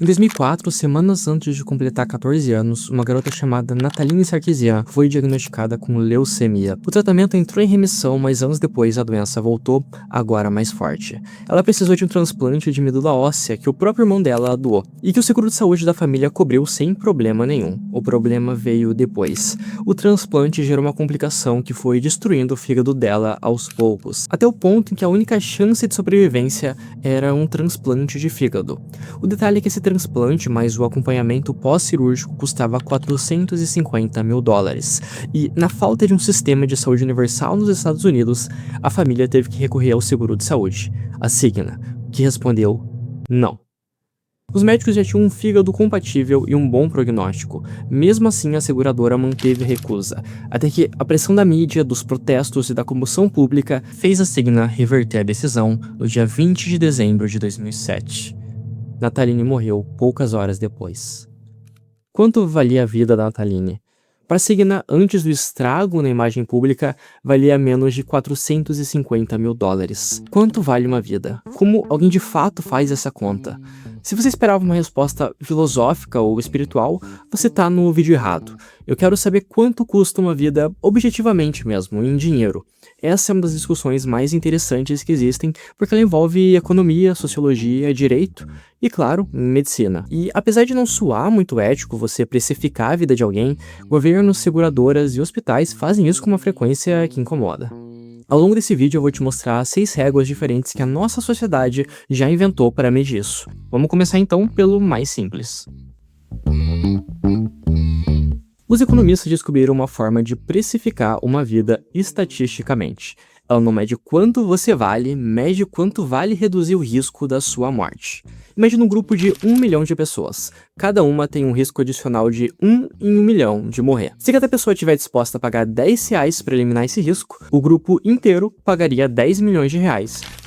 Em 2004, semanas antes de completar 14 anos, uma garota chamada Nathalie Sarkeesian foi diagnosticada com leucemia. O tratamento entrou em remissão, mas anos depois a doença voltou, agora mais forte. Ela precisou de um transplante de medula óssea que o próprio irmão dela doou, e que o seguro de saúde da família cobriu sem problema nenhum. O problema veio depois. O transplante gerou uma complicação que foi destruindo o fígado dela aos poucos, até o ponto em que a única chance de sobrevivência era um transplante de fígado. O detalhe é que esse transplante mais o acompanhamento pós-cirúrgico custava $450 mil. E, na falta de um sistema de saúde universal nos Estados Unidos, a família teve que recorrer ao seguro de saúde, a Cigna, que respondeu não. Os médicos já tinham um fígado compatível e um bom prognóstico. Mesmo assim, a seguradora manteve recusa, até que a pressão da mídia, dos protestos e da comoção pública fez a Cigna reverter a decisão no dia 20 de dezembro de 2007. Nathalie morreu poucas horas depois. Quanto valia a vida da Nathalie? Para a Cigna, antes do estrago na imagem pública, valia menos de $450 mil. Quanto vale uma vida? Como alguém de fato faz essa conta? Se você esperava uma resposta filosófica ou espiritual, você tá no vídeo errado. Eu quero saber quanto custa uma vida objetivamente mesmo, em dinheiro. Essa é uma das discussões mais interessantes que existem, porque ela envolve economia, sociologia, direito e, claro, medicina. E apesar de não soar muito ético você precificar a vida de alguém, governos, seguradoras e hospitais fazem isso com uma frequência que incomoda. Ao longo desse vídeo eu vou te mostrar 6 réguas diferentes que a nossa sociedade já inventou para medir isso. Vamos começar então pelo mais simples. Os economistas descobriram uma forma de precificar uma vida estatisticamente. Ela não mede quanto você vale, mede quanto vale reduzir o risco da sua morte. Imagina um grupo de 1 milhão de pessoas. Cada uma tem um risco adicional de 1 em 1 milhão de morrer. Se cada pessoa estiver disposta a pagar R$10 para eliminar esse risco, o grupo inteiro pagaria R$10 milhões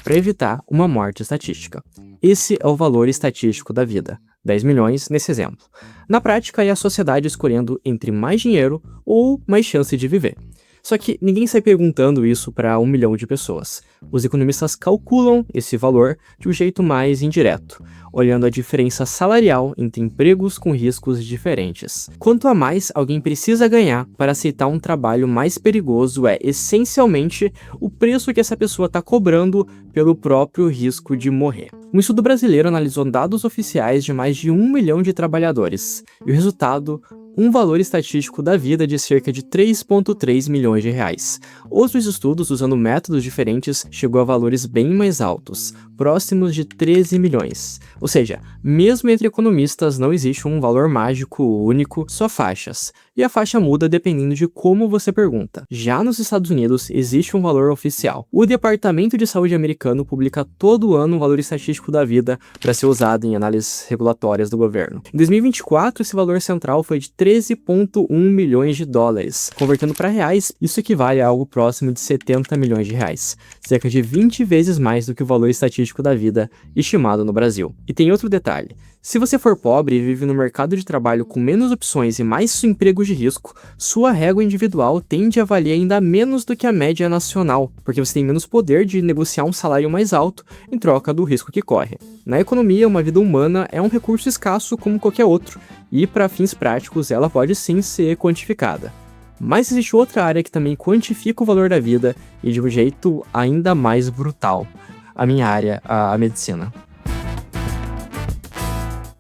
para evitar uma morte estatística. Esse é o valor estatístico da vida. 10 milhões nesse exemplo. Na prática, é a sociedade escolhendo entre mais dinheiro ou mais chance de viver. Só que ninguém sai perguntando isso para 1 milhão de pessoas. Os economistas calculam esse valor de um jeito mais indireto, olhando a diferença salarial entre empregos com riscos diferentes. Quanto a mais alguém precisa ganhar para aceitar um trabalho mais perigoso é, essencialmente, o preço que essa pessoa está cobrando pelo próprio risco de morrer. Um estudo brasileiro analisou dados oficiais de mais de 1 milhão de trabalhadores, e o resultado, um valor estatístico da vida de cerca de R$3,3 milhões. Outros estudos, usando métodos diferentes, chegou a valores bem mais altos, próximos de 13 milhões. Ou seja, mesmo entre economistas não existe um valor mágico único, só faixas. E a faixa muda dependendo de como você pergunta. Já nos Estados Unidos, existe um valor oficial. O Departamento de Saúde americano publica todo ano um valor estatístico da vida para ser usado em análises regulatórias do governo. Em 2024, esse valor central foi de $13,1 milhões. Convertendo para reais, isso equivale a algo próximo de R$70 milhões, cerca de 20 vezes mais do que o valor estatístico da vida estimado no Brasil. E tem outro detalhe. Se você for pobre e vive no mercado de trabalho com menos opções e mais empregos de risco, sua régua individual tende a valer ainda menos do que a média nacional, porque você tem menos poder de negociar um salário mais alto em troca do risco que corre. Na economia, uma vida humana é um recurso escasso como qualquer outro, e para fins práticos ela pode sim ser quantificada. Mas existe outra área que também quantifica o valor da vida e de um jeito ainda mais brutal. A minha área, a medicina.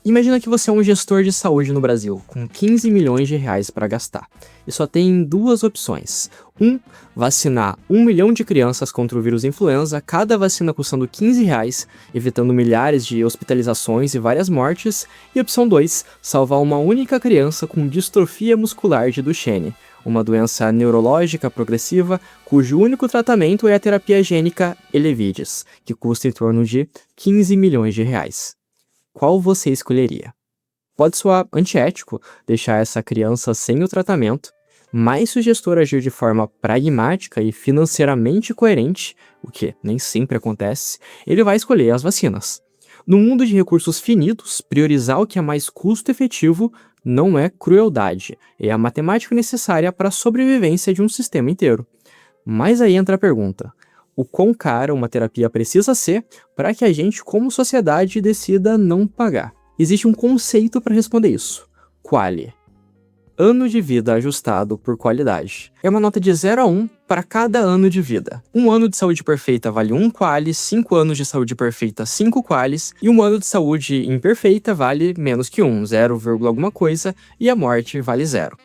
Imagina que você é um gestor de saúde no Brasil, com R$15 milhões para gastar, e só tem 2 opções. 1. Vacinar 1 milhão de crianças contra o vírus influenza, cada vacina custando R$15, evitando milhares de hospitalizações e várias mortes. E opção 2. Salvar uma única criança com distrofia muscular de Duchenne, uma doença neurológica progressiva, cujo único tratamento é a terapia gênica Elevidys, que custa em torno de R$15 milhões. Qual você escolheria? Pode soar antiético deixar essa criança sem o tratamento, mas se o gestor agir de forma pragmática e financeiramente coerente, o que nem sempre acontece, ele vai escolher as vacinas. No mundo de recursos finitos, priorizar o que é mais custo-efetivo não é crueldade, é a matemática necessária para a sobrevivência de um sistema inteiro. Mas aí entra a pergunta: o quão cara uma terapia precisa ser para que a gente, como sociedade, decida não pagar? Existe um conceito para responder isso: QALY. Ano de vida ajustado por qualidade. É uma nota de 0 a 1 para cada ano de vida. Um ano de saúde perfeita vale 1 QALY, 5 anos de saúde perfeita 5 QALYs, e um ano de saúde imperfeita vale menos que 1, 0, alguma coisa, e a morte vale 0.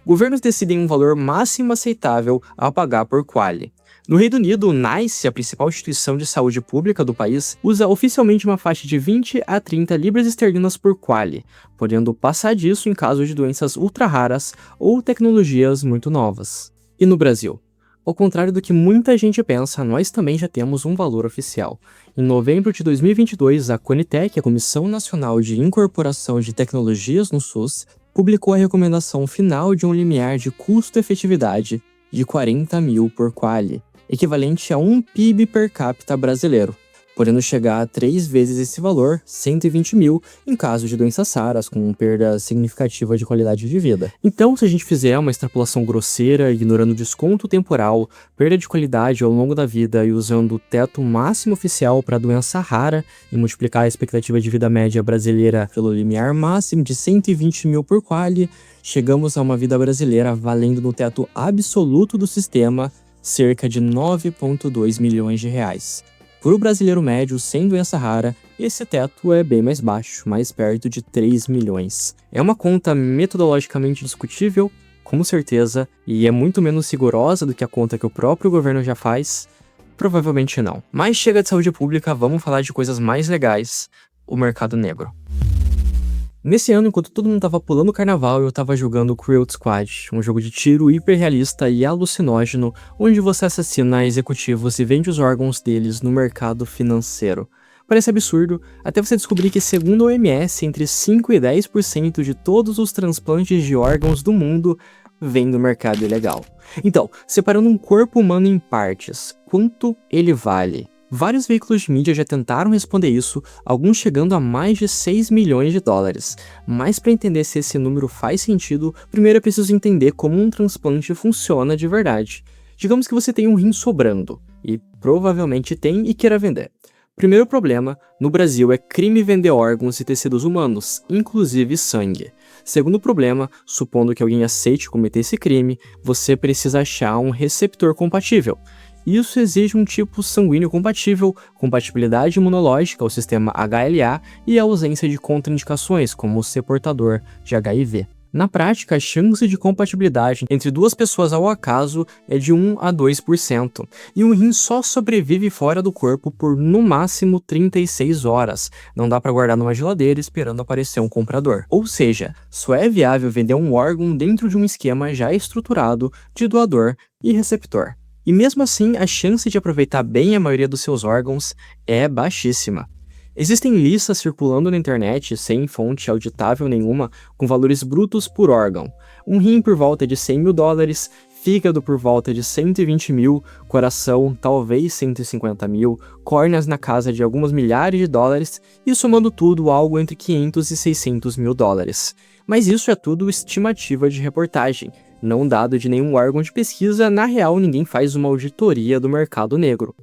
Governos decidem um valor máximo aceitável a pagar por QALY. No Reino Unido, o NICE, a principal instituição de saúde pública do país, usa oficialmente uma faixa de 20 a 30 libras esterlinas por QALY, podendo passar disso em caso de doenças ultra raras ou tecnologias muito novas. E no Brasil? Ao contrário do que muita gente pensa, nós também já temos um valor oficial. Em novembro de 2022, a Conitec, a Comissão Nacional de Incorporação de Tecnologias no SUS, publicou a recomendação final de um limiar de custo-efetividade de 40 mil por QALY, equivalente a um PIB per capita brasileiro, podendo chegar a 3 vezes esse valor, 120 mil, em caso de doenças raras com perda significativa de qualidade de vida. Então, se a gente fizer uma extrapolação grosseira, ignorando desconto temporal, perda de qualidade ao longo da vida e usando o teto máximo oficial para doença rara e multiplicar a expectativa de vida média brasileira pelo limiar máximo de 120 mil por QALY, chegamos a uma vida brasileira valendo no teto absoluto do sistema cerca de 9,2 milhões de reais. Para o brasileiro médio sem doença rara, esse teto é bem mais baixo, mais perto de 3 milhões. É uma conta metodologicamente discutível, com certeza, e é muito menos rigorosa do que a conta que o próprio governo já faz? Provavelmente não. Mas chega de saúde pública, vamos falar de coisas mais legais, o mercado negro. Nesse ano, enquanto todo mundo tava pulando o carnaval, eu tava jogando Cruel Squad, um jogo de tiro hiperrealista e alucinógeno, onde você assassina executivos e vende os órgãos deles no mercado financeiro. Parece absurdo, até você descobrir que, segundo a OMS, entre 5 e 10% de todos os transplantes de órgãos do mundo vêm do mercado ilegal. Então, separando um corpo humano em partes, quanto ele vale? Vários veículos de mídia já tentaram responder isso, alguns chegando a mais de 6 milhões de dólares. Mas para entender se esse número faz sentido, primeiro é preciso entender como um transplante funciona de verdade. Digamos que você tem um rim sobrando, e provavelmente tem e queira vender. Primeiro problema, no Brasil é crime vender órgãos e tecidos humanos, inclusive sangue. Segundo problema, supondo que alguém aceite cometer esse crime, você precisa achar um receptor compatível. Isso exige um tipo sanguíneo compatível, compatibilidade imunológica ao sistema HLA e a ausência de contraindicações, como ser portador de HIV. Na prática, a chance de compatibilidade entre duas pessoas ao acaso é de 1 a 2%, e um rim só sobrevive fora do corpo por no máximo 36 horas, não dá para guardar numa geladeira esperando aparecer um comprador. Ou seja, só é viável vender um órgão dentro de um esquema já estruturado de doador e receptor. E mesmo assim, a chance de aproveitar bem a maioria dos seus órgãos é baixíssima. Existem listas circulando na internet, sem fonte auditável nenhuma, com valores brutos por órgão. Um rim por volta de 100 mil dólares, fígado por volta de 120 mil, coração talvez 150 mil, córneas na casa de algumas milhares de dólares e somando tudo algo entre 500 e 600 mil dólares. Mas isso é tudo estimativa de reportagem. Não dado de nenhum órgão de pesquisa, na real ninguém faz uma auditoria do mercado negro.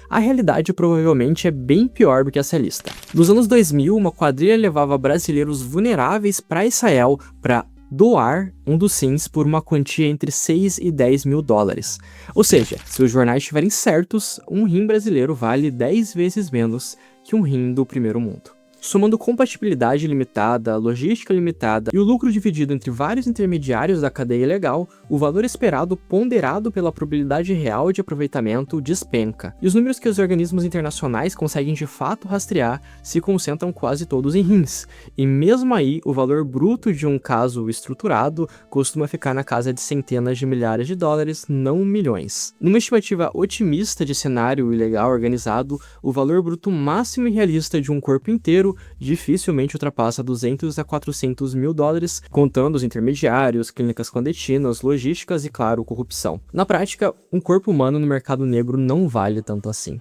A realidade provavelmente é bem pior do que essa lista. Nos anos 2000, uma quadrilha levava brasileiros vulneráveis para Israel para doar um dos rins por uma quantia entre 6 e 10 mil dólares. Ou seja, se os jornais estiverem certos, um rim brasileiro vale 10 vezes menos que um rim do primeiro mundo. Somando compatibilidade limitada, logística limitada e o lucro dividido entre vários intermediários da cadeia legal, o valor esperado ponderado pela probabilidade real de aproveitamento despenca. E os números que os organismos internacionais conseguem de fato rastrear se concentram quase todos em rins. E mesmo aí, o valor bruto de um caso estruturado costuma ficar na casa de centenas de milhares de dólares, não milhões. Numa estimativa otimista de cenário ilegal organizado, o valor bruto máximo e realista de um corpo inteiro dificilmente ultrapassa 200 a 400 mil dólares, contando os intermediários, clínicas clandestinas, logísticas e, claro, corrupção. Na prática, um corpo humano no mercado negro não vale tanto assim.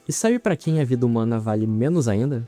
E sabe para quem a vida humana vale menos ainda?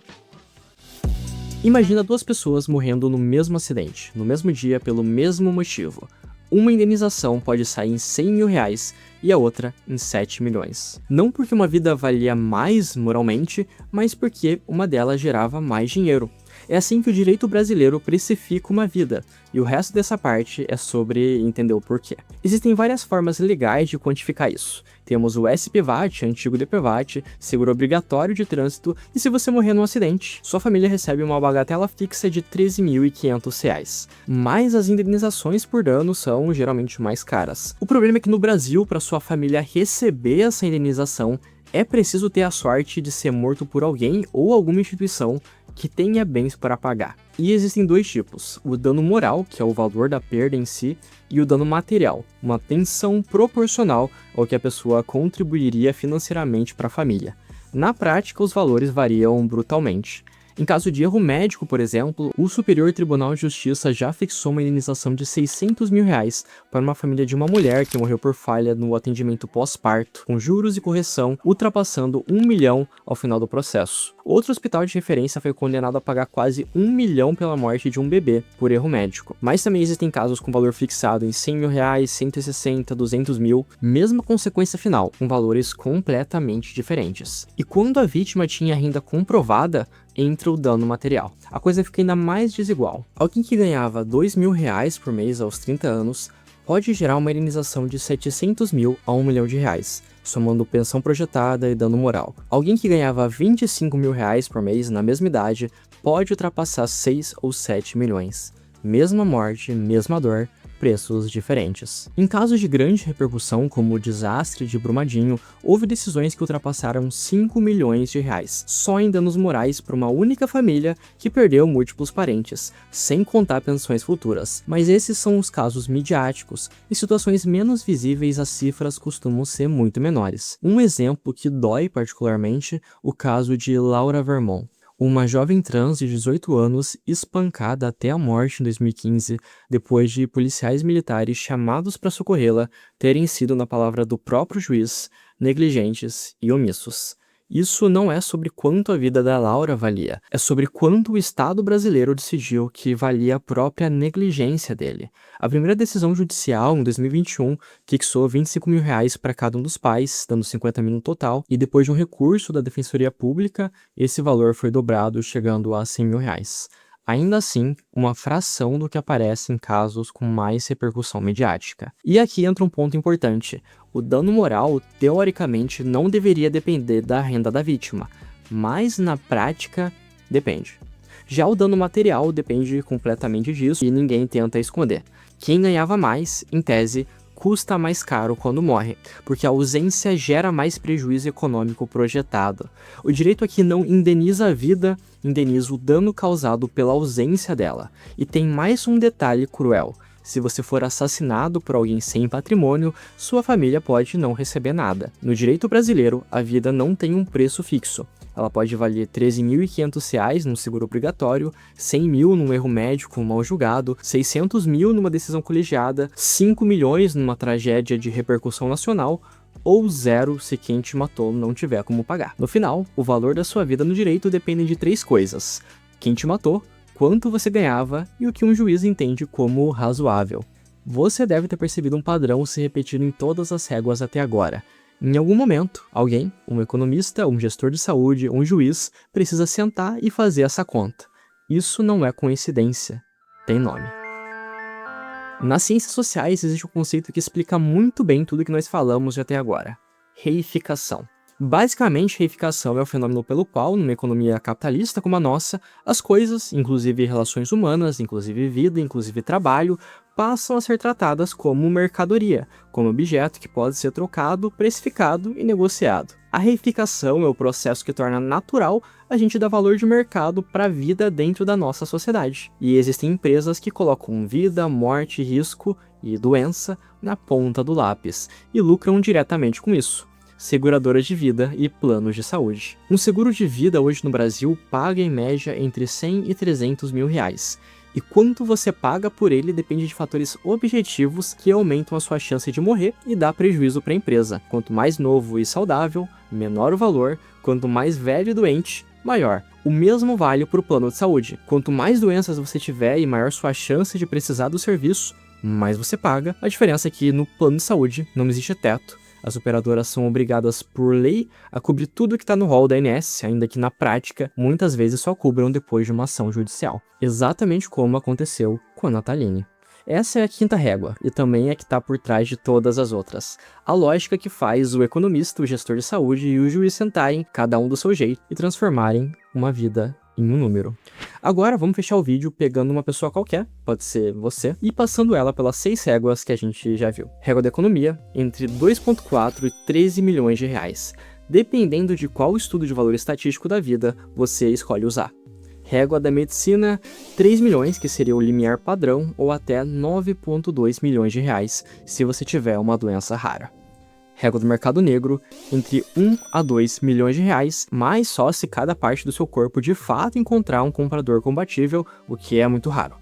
Imagina duas pessoas morrendo no mesmo acidente, no mesmo dia, pelo mesmo motivo. Uma indenização pode sair em 100 mil reais e a outra em 7 milhões. Não porque uma vida valia mais moralmente, mas porque uma delas gerava mais dinheiro. É assim que o direito brasileiro precifica uma vida, e o resto dessa parte é sobre entender o porquê. Existem várias formas legais de quantificar isso. Temos o SPVAT, antigo DPVAT, seguro obrigatório de trânsito, e se você morrer num acidente, sua família recebe uma bagatela fixa de R$ 13.500. Mas as indenizações por dano são geralmente mais caras. O problema é que no Brasil, para sua família receber essa indenização, é preciso ter a sorte de ser morto por alguém ou alguma instituição que tenha bens para pagar. E existem dois tipos, o dano moral, que é o valor da perda em si, e o dano material, uma pensão proporcional ao que a pessoa contribuiria financeiramente para a família. Na prática, os valores variam brutalmente. Em caso de erro médico, por exemplo, o Superior Tribunal de Justiça já fixou uma indenização de R$ 600 mil para uma família de uma mulher que morreu por falha no atendimento pós-parto, com juros e correção, ultrapassando R$ 1 milhão ao final do processo. Outro hospital de referência foi condenado a pagar quase R$ 1 milhão pela morte de um bebê por erro médico. Mas também existem casos com valor fixado em R$ 100 mil, 160, 200 mil, mesma consequência final, com valores completamente diferentes. E quando a vítima tinha renda comprovada, entra o dano material. A coisa fica ainda mais desigual. Alguém que ganhava R$ 2 mil por mês aos 30 anos pode gerar uma indenização de 700 mil a R$ 1 milhão, somando pensão projetada e dano moral. Alguém que ganhava R$ 25 mil por mês na mesma idade pode ultrapassar 6 ou 7 milhões. Mesma morte, mesma dor, preços diferentes. Em casos de grande repercussão, como o desastre de Brumadinho, houve decisões que ultrapassaram 5 milhões de reais, só em danos morais para uma única família que perdeu múltiplos parentes, sem contar pensões futuras. Mas esses são os casos midiáticos. Em situações menos visíveis, as cifras costumam ser muito menores. Um exemplo que dói particularmente, o caso de Laura Vermont, uma jovem trans de 18 anos espancada até a morte em 2015, depois de policiais militares chamados para socorrê-la terem sido, na palavra do próprio juiz, negligentes e omissos. Isso não é sobre quanto a vida da Laura valia, é sobre quanto o Estado brasileiro decidiu que valia a própria negligência dele. A primeira decisão judicial, em 2021, fixou R$ 25 mil para cada um dos pais, dando 50 mil no total, e depois de um recurso da Defensoria Pública, esse valor foi dobrado, chegando a R$ 100 mil. Ainda assim, uma fração do que aparece em casos com mais repercussão mediática. E aqui entra um ponto importante. O dano moral, teoricamente, não deveria depender da renda da vítima, mas na prática, depende. Já o dano material depende completamente disso e ninguém tenta esconder. Quem ganhava mais, em tese, custa mais caro quando morre, porque a ausência gera mais prejuízo econômico projetado. O direito aqui não indeniza a vida, indeniza o dano causado pela ausência dela. E tem mais um detalhe cruel. Se você for assassinado por alguém sem patrimônio, sua família pode não receber nada. No direito brasileiro, a vida não tem um preço fixo. Ela pode valer R$ 13.500 num seguro obrigatório, 100 mil num erro médico mal julgado, 600 mil numa decisão colegiada, 5 milhões numa tragédia de repercussão nacional, ou zero se quem te matou não tiver como pagar. No final, o valor da sua vida no direito depende de 3 coisas: quem te matou, quanto você ganhava e o que um juiz entende como razoável. Você deve ter percebido um padrão se repetindo em todas as réguas até agora. Em algum momento, alguém, um economista, um gestor de saúde, um juiz, precisa sentar e fazer essa conta. Isso não é coincidência, tem nome. Nas ciências sociais existe um conceito que explica muito bem tudo que nós falamos até agora: reificação. Basicamente, reificação é o fenômeno pelo qual, numa economia capitalista como a nossa, as coisas, inclusive relações humanas, inclusive vida, inclusive trabalho, passam a ser tratadas como mercadoria, como objeto que pode ser trocado, precificado e negociado. A reificação é o processo que torna natural a gente dar valor de mercado para a vida dentro da nossa sociedade. E existem empresas que colocam vida, morte, risco e doença na ponta do lápis e lucram diretamente com isso. Seguradoras de vida e planos de saúde. Um seguro de vida hoje no Brasil paga em média entre 100 e 300 mil reais. E quanto você paga por ele depende de fatores objetivos que aumentam a sua chance de morrer e dá prejuízo para a empresa. Quanto mais novo e saudável, menor o valor. Quanto mais velho e doente, maior. O mesmo vale para o plano de saúde. Quanto mais doenças você tiver e maior sua chance de precisar do serviço, mais você paga. A diferença é que no plano de saúde não existe teto. As operadoras são obrigadas por lei a cobrir tudo que está no rol da ANS, ainda que na prática, muitas vezes só cobram depois de uma ação judicial. Exatamente como aconteceu com a Nataline. Essa é a quinta régua, e também é que está por trás de todas as outras. A lógica que faz o economista, o gestor de saúde e o juiz sentarem, cada um do seu jeito, e transformarem uma vida em um número. Agora vamos fechar o vídeo pegando uma pessoa qualquer, pode ser você, e passando ela pelas 6 réguas que a gente já viu. Régua da economia, entre 2,4 e 13 milhões de reais. Dependendo de qual estudo de valor estatístico da vida você escolhe usar. Régua da medicina, 3 milhões, que seria o limiar padrão, ou até 9,2 milhões de reais, se você tiver uma doença rara. Régua do mercado negro, entre 1 a 2 milhões de reais, mas só se cada parte do seu corpo de fato encontrar um comprador compatível, o que é muito raro.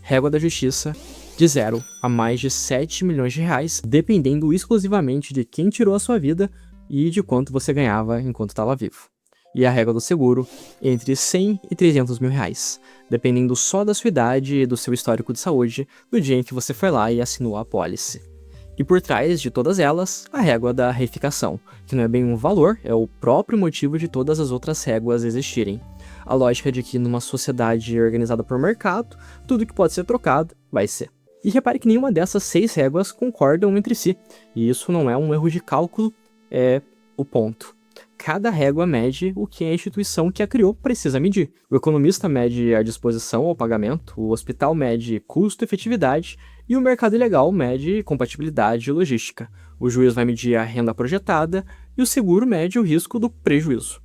Régua da justiça, de 0 a mais de 7 milhões de reais, dependendo exclusivamente de quem tirou a sua vida e de quanto você ganhava enquanto estava vivo. E a régua do seguro, entre 100 e 300 mil reais, dependendo só da sua idade e do seu histórico de saúde no dia em que você foi lá e assinou a apólice. E por trás de todas elas, a régua da reificação, que não é bem um valor, é o próprio motivo de todas as outras réguas existirem. A lógica de que numa sociedade organizada por mercado, tudo que pode ser trocado, vai ser. E repare que nenhuma dessas 6 réguas concordam entre si, e isso não é um erro de cálculo, é o ponto. Cada régua mede o que a instituição que a criou precisa medir. O economista mede a disposição ao pagamento, o hospital mede custo-efetividade e o mercado ilegal mede compatibilidade e logística. O juiz vai medir a renda projetada e o seguro mede o risco do prejuízo.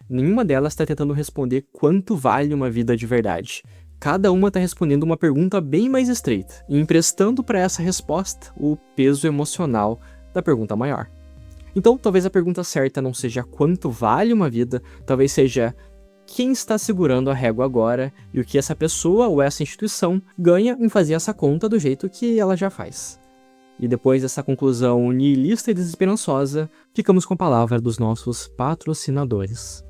Nenhuma delas está tentando responder quanto vale uma vida de verdade. Cada uma está respondendo uma pergunta bem mais estreita e emprestando para essa resposta o peso emocional da pergunta maior. Então, talvez a pergunta certa não seja quanto vale uma vida, talvez seja quem está segurando a régua agora e o que essa pessoa ou essa instituição ganha em fazer essa conta do jeito que ela já faz. E depois dessa conclusão nihilista e desesperançosa, ficamos com a palavra dos nossos patrocinadores.